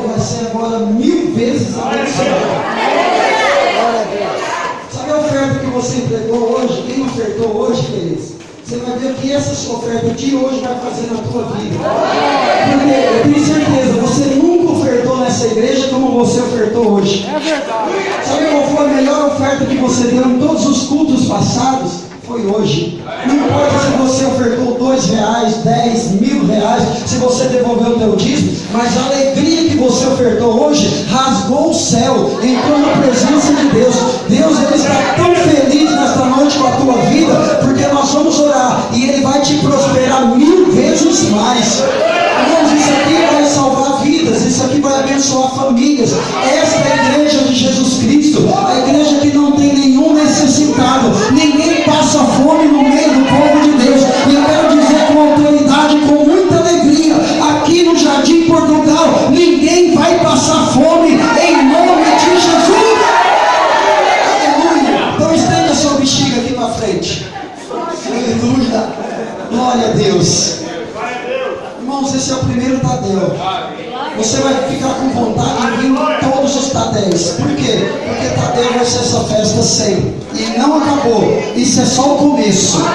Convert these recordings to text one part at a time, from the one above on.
vai ser agora 1000 vezes abençoado. Sabe a oferta que você entregou hoje? Quem ofertou hoje, queridos? Você vai ver o que essa sua oferta de hoje vai fazer na tua vida. Porque eu tenho certeza, você nunca ofertou nessa igreja como você ofertou hoje. É verdade. Sabe qual foi a melhor oferta que você deu em todos os cultos passados? Foi hoje. Não importa se você ofertou R$2, 10, R$1.000, se você devolveu o teu dízimo, mas a alegria que você ofertou hoje rasgou o céu, entrou na presença de Deus. Deus, Ele está tão feliz nesta noite com a tua vida, porque nós vamos orar e Ele vai te prosperar 1000 vezes mais. Irmãos, isso aqui vai salvar vidas, isso aqui vai abençoar famílias. Esta é a igreja de Jesus Cristo, a igreja que não tem nenhum necessitado, ninguém passa fome no meio do povo de Deus. E eu quero dizer com autoridade, com muita alegria, aqui no Jardim Portugal, ninguém vai passar fome em nome de Jesus. Aleluia. Então estenda sua bexiga aqui para frente. Aleluia. Glória a Deus. Irmãos, esse é o primeiro Tadel. Você vai ficar com vontade de vir em todos os Tadéis. Por quê? Porque Tadel vai ser essa festa sem. E não acabou. Isso é só o começo.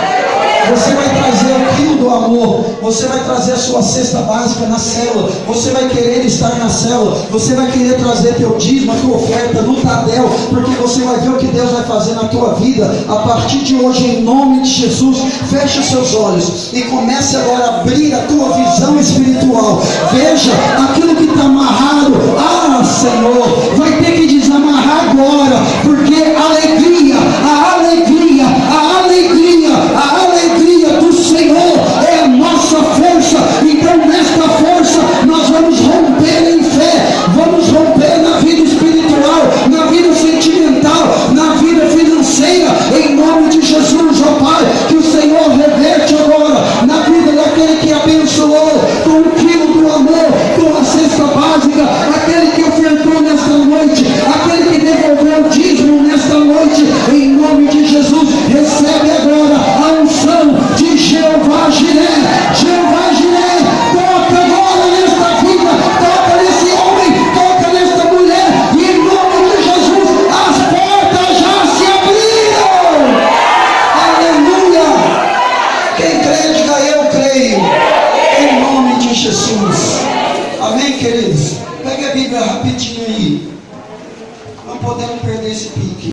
Você vai trazer o quilo do amor. Você vai trazer a sua cesta básica na célula. Você vai querer estar na célula. Você vai querer trazer teu dízimo, a tua oferta no Tadel. Porque você vai ver o que Deus vai fazer na tua vida. A partir de hoje, em nome de Jesus, feche os seus olhos. E comece agora a abrir a tua visão espiritual. Veja aquilo que está amarrado. Ah, Senhor, vai ter que desamarrar agora. Porque a alegria, a alegria, a alegria, a alegria do Senhor é a nossa força. Então nesta força nós vamos romper em fé, vamos romper na vida espiritual, na vida sentimental, na vida financeira, em nome de Jesus, ó Pai. Que o Senhor reverte agora na vida daquele que abençoou com o quilo do amor, com a cesta básica, aquele que ofertou nesta noite, aquele que devolveu o dízimo nesta noite, em nome de Jesus. Recebe agora a unção de Jeová Jireh. Jeová Jireh, toca agora nesta vida, toca nesse homem, toca nesta mulher, e em nome de Jesus as portas já se abriram. Aleluia. Quem crê, diga eu creio, em nome de Jesus. Amém, queridos? Pega a Bíblia rapidinho aí, não podemos perder esse pique.